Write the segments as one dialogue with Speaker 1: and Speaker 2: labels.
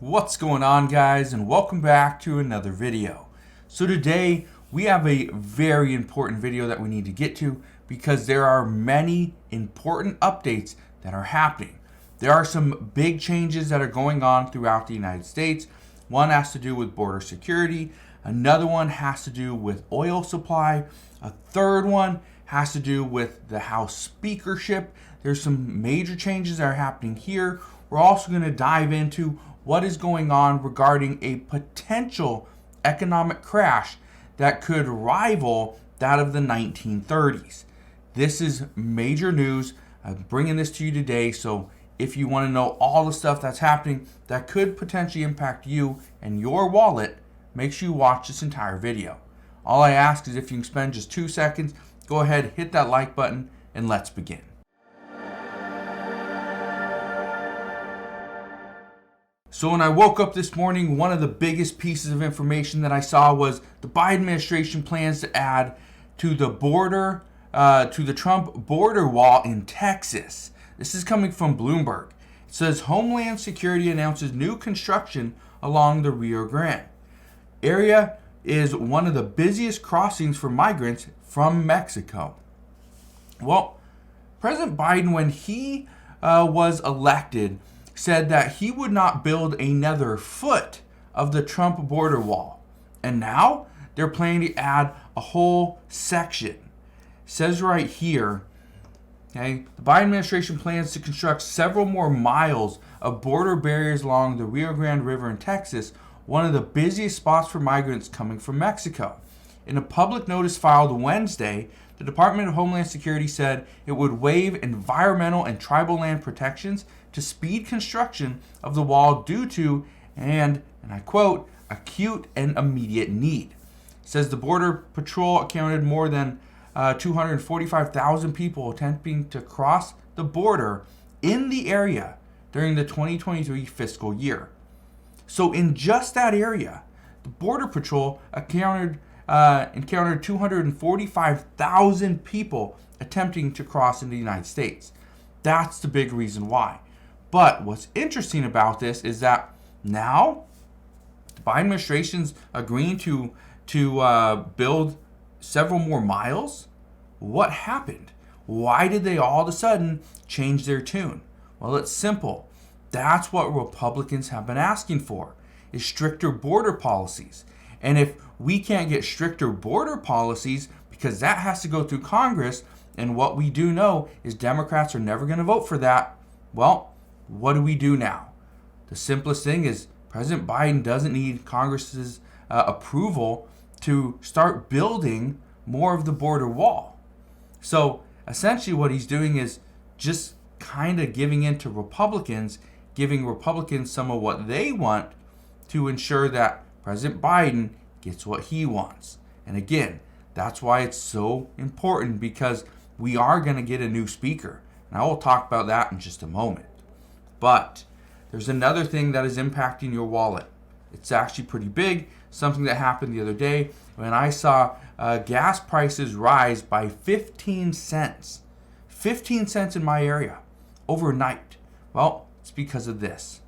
Speaker 1: What's going on, guys, and welcome back to another video. So today we have a very important video that we need to get to because there are many important updates that are happening. There are some big changes that are going on throughout the United States. One has to do with border security, another one has to do with oil supply, a third one has to do with the House speakership. There's some major changes that are happening here. We're also going to dive into what is going on regarding a potential economic crash that could rival that of the 1930s. This is major news. I'm bringing this to you today, so if you want to know all the stuff that's happening that could potentially impact you and your wallet, make sure you watch this entire video. All I ask is if you can spend just 2 seconds, go ahead, hit that like button, and let's begin. So when I woke up this morning, one of the biggest pieces of information that I saw was the Biden administration plans to add to the Trump border wall in Texas. This is coming from Bloomberg. It says Homeland Security announces new construction along the Rio Grande area is one of the busiest crossings for migrants from Mexico. Well, President Biden, when he was elected, said that he would not build another foot of the Trump border wall. And now they're planning to add a whole section. It says right here, okay, the Biden administration plans to construct several more miles of border barriers along the Rio Grande River in Texas, one of the busiest spots for migrants coming from Mexico. In a public notice filed Wednesday, the Department of Homeland Security said it would waive environmental and tribal land protections to speed construction of the wall due to, and I quote, acute and immediate need. It says the Border Patrol accounted more than 245,000 people attempting to cross the border in the area during the 2023 fiscal year. So in just that area, the Border Patrol encountered 245,000 people attempting to cross into the United States. That's the big reason why. But what's interesting about this is that now the Biden administration's agreeing to build several more miles. What happened? Why did they all of a sudden change their tune? Well, it's simple. That's what Republicans have been asking for, is stricter border policies. And if we can't get stricter border policies, because that has to go through Congress, and what we do know is Democrats are never going to vote for that, well, what do we do now? The simplest thing is President Biden doesn't need Congress's approval to start building more of the border wall. So essentially what he's doing is just kind of giving in to Republicans, giving Republicans some of what they want to ensure that President Biden gets what he wants. And again, that's why it's so important, because we are going to get a new speaker. And I will talk about that in just a moment. But there's another thing that is impacting your wallet. It's actually pretty big. Something that happened the other day when I saw gas prices rise by 15 cents. 15 cents in my area overnight. Well, it's because of this.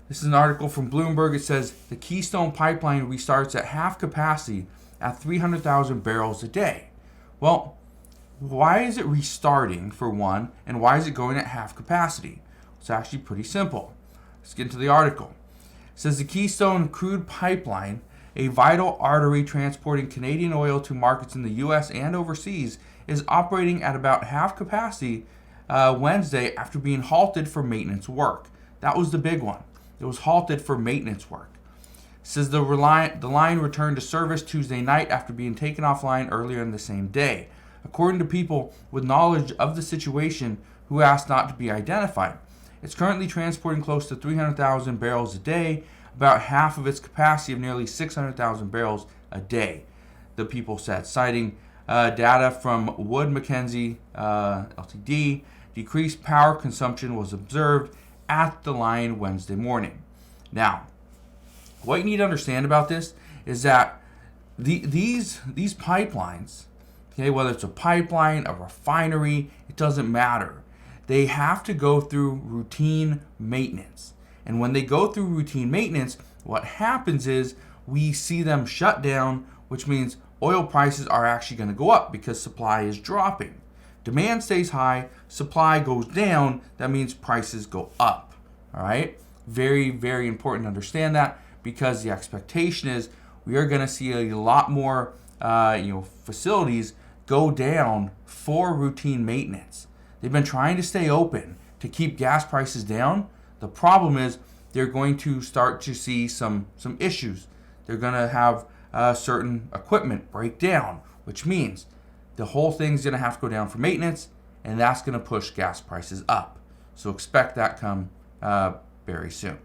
Speaker 1: This is an article from Bloomberg. It says the Keystone pipeline restarts at half capacity at 300,000 barrels a day. Well, why is it restarting, for one, and why is it going at half capacity? It's actually pretty simple. Let's get into the article. It says the Keystone crude pipeline, a vital artery transporting Canadian oil to markets in the U.S. and overseas, is operating at about half capacity Wednesday after being halted for maintenance work. That was the big one. It was halted for maintenance work. It says the line returned to service Tuesday night after being taken offline earlier in the same day, according to people with knowledge of the situation who asked not to be identified. It's currently transporting close to 300,000 barrels a day, about half of its capacity of nearly 600,000 barrels a day, the people said, citing data from Wood Mackenzie Ltd. Decreased power consumption was observed at the line Wednesday morning. Now, what you need to understand about this is that these pipelines, okay, whether it's a pipeline, a refinery, it doesn't matter. They have to go through routine maintenance. And when they go through routine maintenance, what happens is we see them shut down, which means oil prices are actually going to go up because supply is dropping. Demand stays high, supply goes down, that means prices go up. All right? Very, very important to understand that, because the expectation is we are going to see a lot more facilities go down for routine maintenance. They've been trying to stay open to keep gas prices down. The problem is they're going to start to see some issues. They're going to have certain equipment break down, which means the whole thing's going to have to go down for maintenance, and that's going to push gas prices up. So expect that come very soon.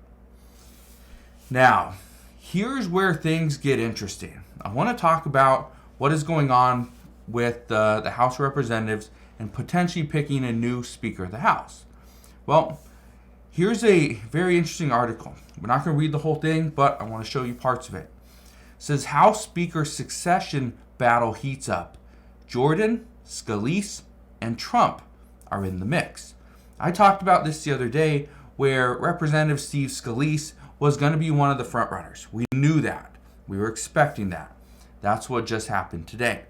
Speaker 1: Now, here's where things get interesting. I want to talk about what is going on with the House of Representatives and potentially picking a new Speaker of the House. Well, here's a very interesting article. We're not going to read the whole thing, but I want to show you parts of it. It says House Speaker succession battle heats up. Jordan, Scalise, and Trump are in the mix. I talked about this the other day, where Representative Steve Scalise was going to be one of the front runners. We knew that. We were expecting that. That's what just happened today.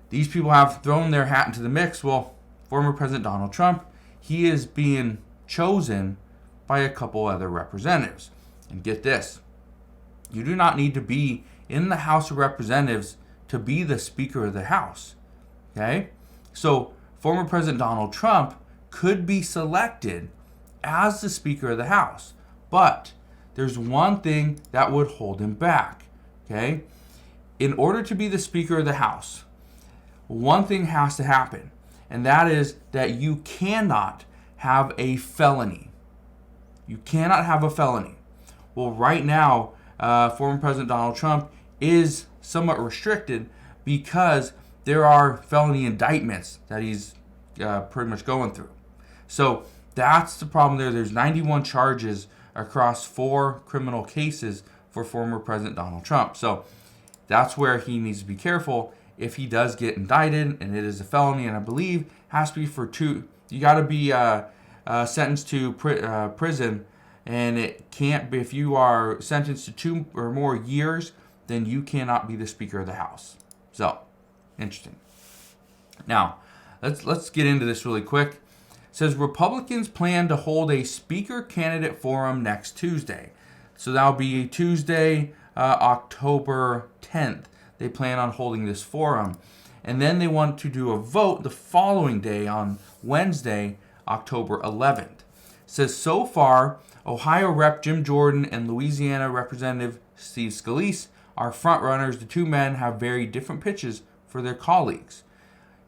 Speaker 1: These people have thrown their hat into the mix. Well, former President Donald Trump, he is being chosen by a couple other representatives. And get this, you do not need to be in the House of Representatives to be the Speaker of the House. Okay? So, former President Donald Trump could be selected as the Speaker of the House. But there's one thing that would hold him back. Okay? In order to be the Speaker of the House, one thing has to happen, and that is that you cannot have a felony. You cannot have a felony. Well, right now, former President Donald Trump is somewhat restricted because there are felony indictments that he's pretty much going through. So that's the problem there. There's 91 charges across 4 criminal cases for former President Donald Trump. So that's where he needs to be careful if he does get indicted and it is a felony, and I believe has to be for 2. You got to be sentenced to prison, and it can't be, if you are sentenced to 2 or more years, then you cannot be the Speaker of the House. So, interesting. Now, let's get into this really quick. It says Republicans plan to hold a Speaker candidate forum next Tuesday. So that'll be Tuesday, October 10th. They plan on holding this forum. And then they want to do a vote the following day on Wednesday, October 11th. It says so far, Ohio Rep. Jim Jordan and Louisiana Representative Steve Scalise are front runners. The two men have very different pitches for their colleagues.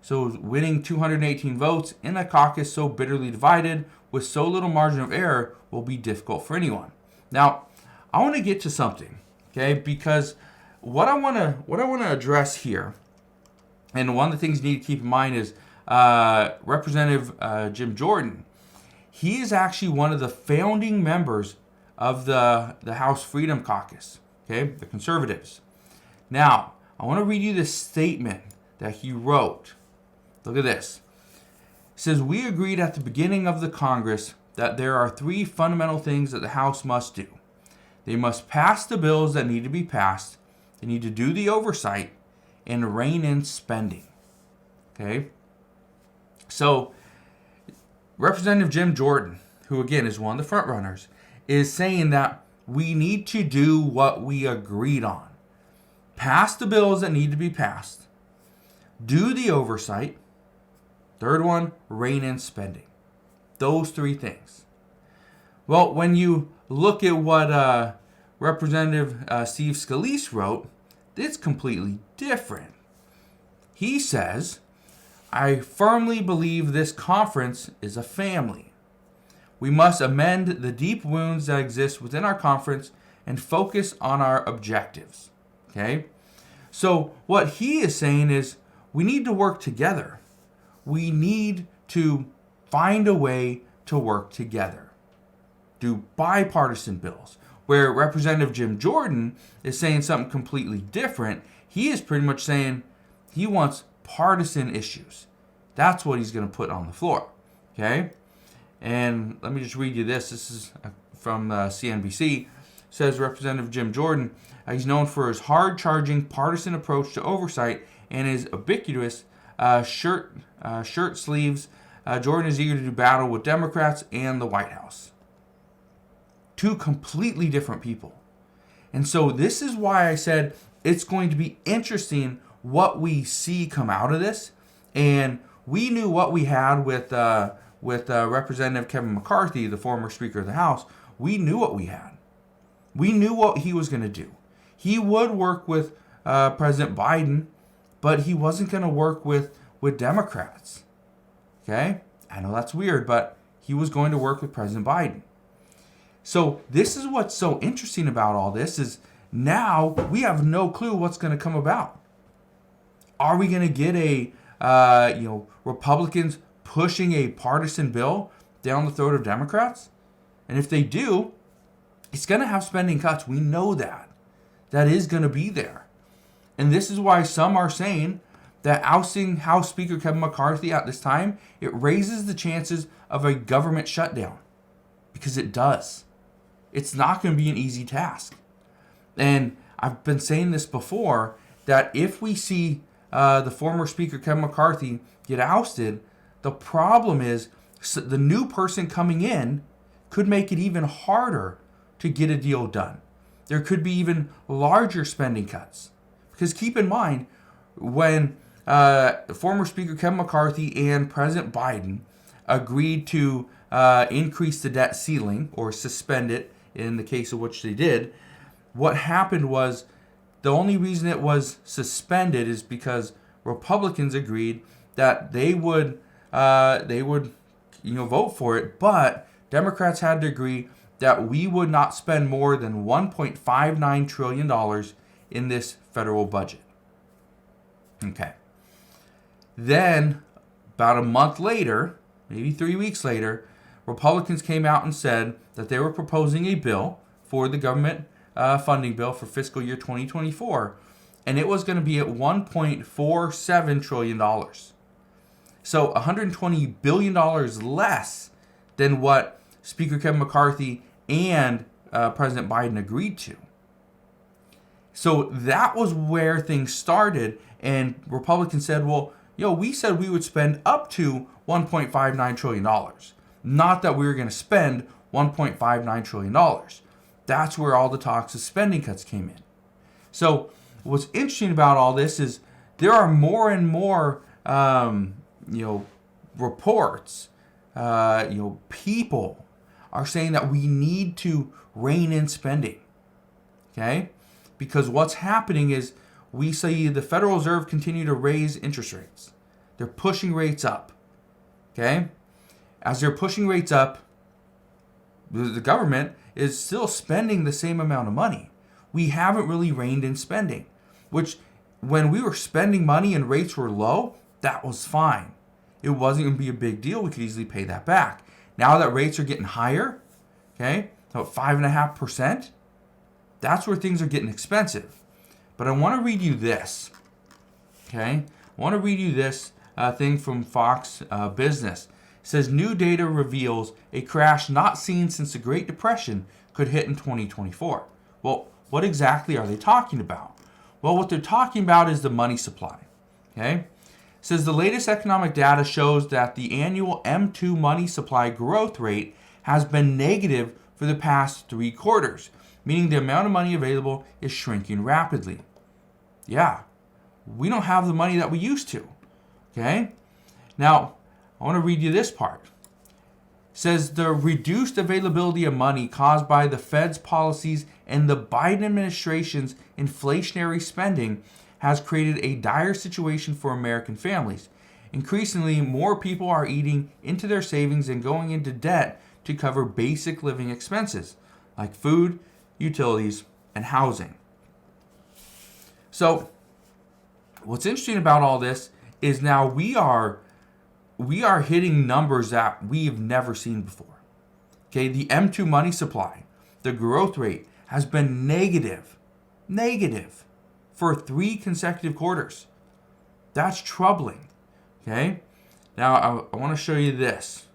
Speaker 1: So winning 218 votes in a caucus so bitterly divided with so little margin of error will be difficult for anyone. Now, I want to get to something, okay? Because what I want to address here, and one of the things you need to keep in mind is Representative Jim Jordan. He is actually one of the founding members of the House Freedom Caucus, okay, the conservatives. Now, I want to read you this statement that he wrote. Look at this. It says, we agreed at the beginning of the Congress that there are 3 fundamental things that the House must do. They must pass the bills that need to be passed. They need to do the oversight and rein in spending. Okay? So, Representative Jim Jordan, who again is one of the front runners, is saying that we need to do what we agreed on. Pass the bills that need to be passed. Do the oversight. Third one, rein in spending. Those 3 things. Well, when you look at what Representative Steve Scalise wrote, it's completely different. He says, I firmly believe this conference is a family. We must amend the deep wounds that exist within our conference and focus on our objectives. Okay? So what he is saying is we need to work together. We need to find a way to work together. Do bipartisan bills. Where Representative Jim Jordan is saying something completely different. He is pretty much saying he wants partisan issues. That's what he's going to put on the floor. Okay? And let me just read you this. This is from CNBC, says Representative Jim Jordan, he's known for his hard-charging partisan approach to oversight and his ubiquitous shirt sleeves. Jordan is eager to do battle with Democrats and the White House. Two completely different people. And so this is why I said it's going to be interesting what we see come out of this. And we knew what we had with Representative Kevin McCarthy, the former Speaker of the House. We knew what we had. We knew what he was going to do. He would work with President Biden, but he wasn't going to work with Democrats. Okay? I know that's weird, but he was going to work with President Biden. So this is what's so interesting about all this is now we have no clue what's going to come about. Are we going to get Republicans pushing a partisan bill down the throat of Democrats? And if they do, it's going to have spending cuts. We know that. That is going to be there. And this is why some are saying that ousting House Speaker Kevin McCarthy at this time, it raises the chances of a government shutdown. Because it does. It's not going to be an easy task. And I've been saying this before, that if we see the former Speaker Kevin McCarthy get ousted, the problem is the new person coming in could make it even harder to get a deal done. There could be even larger spending cuts. Because keep in mind, when former Speaker Kevin McCarthy and President Biden agreed to increase the debt ceiling, or suspend it in the case of which they did, what happened was the only reason it was suspended is because Republicans agreed that they would vote for it, but Democrats had to agree that we would not spend more than $1.59 trillion in this federal budget. Okay. Then, about a month later, maybe 3 weeks later, Republicans came out and said that they were proposing a bill for the government funding bill for fiscal year 2024, and it was going to be at $1.47 trillion. So $120 billion less than what Speaker Kevin McCarthy and President Biden agreed to. So that was where things started, and Republicans said, well, we said we would spend up to $1.59 trillion. Not that we were going to spend $1.59 trillion. That's where all the talks of spending cuts came in. So what's interesting about all this is there are more and more, reports, people are saying that we need to rein in spending. Okay? Because what's happening is we see the Federal Reserve continue to raise interest rates. They're pushing rates up. Okay? As they're pushing rates up, the government is still spending the same amount of money. We haven't really reined in spending, which when we were spending money and rates were low, that was fine. It wasn't going to be a big deal. We could easily pay that back. Now that rates are getting higher, okay, about 5.5%, that's where things are getting expensive. But I want to read you this, okay? I want to read you this thing from Fox Business. It says, new data reveals a crash not seen since the Great Depression could hit in 2024. Well, what exactly are they talking about? Well, what they're talking about is the money supply, okay? It says the latest economic data shows that the annual M2 money supply growth rate has been negative for the past 3 quarters, meaning the amount of money available is shrinking rapidly. Yeah, we don't have the money that we used to, okay? Now, I want to read you this part. It says the reduced availability of money caused by the Fed's policies and the Biden administration's inflationary spending has created a dire situation for American families. Increasingly, more people are eating into their savings and going into debt to cover basic living expenses like food, utilities, and housing. So, what's interesting about all this is now we are hitting numbers that we've never seen before. Okay, the M2 money supply, the growth rate has been negative for 3 consecutive quarters. That's troubling. Okay, now I want to show you this.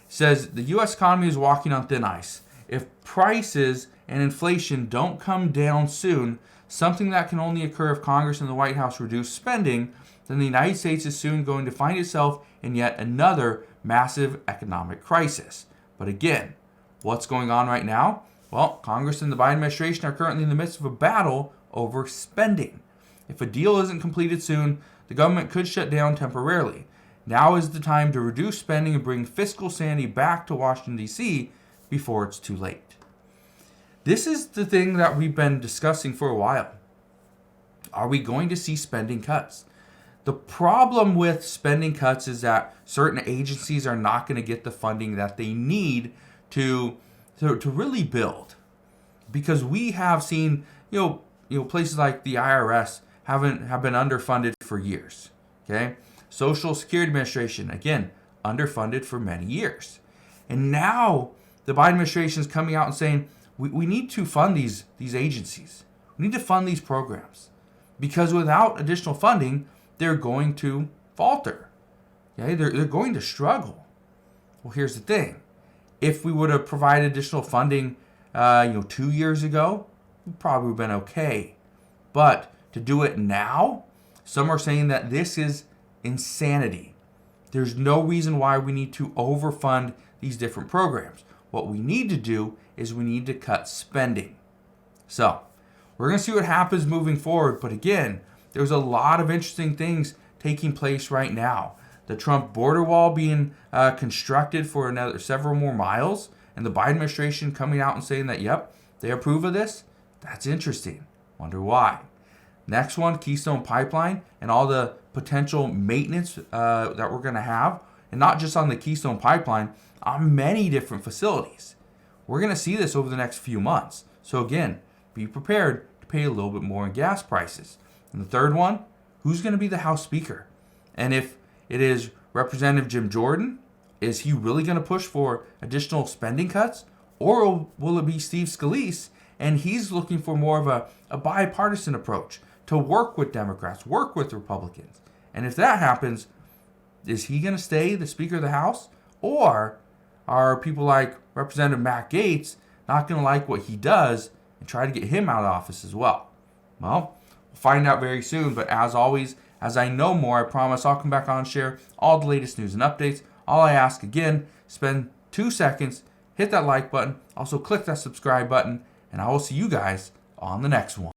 Speaker 1: says the U.S. economy is walking on thin ice. If prices and inflation don't come down soon, something that can only occur if Congress and the White House reduce spending, then the United States is soon going to find itself in yet another massive economic crisis. But again, what's going on right now? Well, Congress and the Biden administration are currently in the midst of a battle over spending. If a deal isn't completed soon, the government could shut down temporarily. Now is the time to reduce spending and bring fiscal sanity back to Washington, D.C. before it's too late. This is the thing that we've been discussing for a while. Are we going to see spending cuts? The problem with spending cuts is that certain agencies are not going to get the funding that they need to really build. Because we have seen, places like the IRS have been underfunded for years. Okay? Social Security Administration, again, underfunded for many years. And now the Biden administration is coming out and saying, we need to fund these agencies. We need to fund these programs. Because without additional funding, they're going to falter. Okay? They're going to struggle. Well, here's the thing. If we would have provided additional funding 2 years ago, we probably would have been okay. But to do it now, some are saying that this is insanity. There's no reason why we need to overfund these different programs. What we need to do is we need to cut spending. So, we're going to see what happens moving forward. But again, there's a lot of interesting things taking place right now. The Trump border wall being constructed for several more miles, and the Biden administration coming out and saying that, yep, they approve of this. That's interesting. Wonder why. Next one, Keystone Pipeline and all the potential maintenance that we're going to have, and not just on the Keystone Pipeline, on many different facilities. We're going to see this over the next few months. So again, be prepared to pay a little bit more in gas prices. And the third one, who's going to be the House Speaker? And if it is Representative Jim Jordan, is he really going to push for additional spending cuts? Or will it be Steve Scalise, and he's looking for more of a bipartisan approach to work with Democrats, work with Republicans? And if that happens, is he going to stay the Speaker of the House? Or are people like Representative Matt Gaetz not going to like what he does and try to get him out of office as well? Well, we'll find out very soon. But as always, as I know more, I promise I'll come back on and share all the latest news and updates. All I ask, again, spend 2 seconds, hit that like button, also click that subscribe button, and I will see you guys on the next one.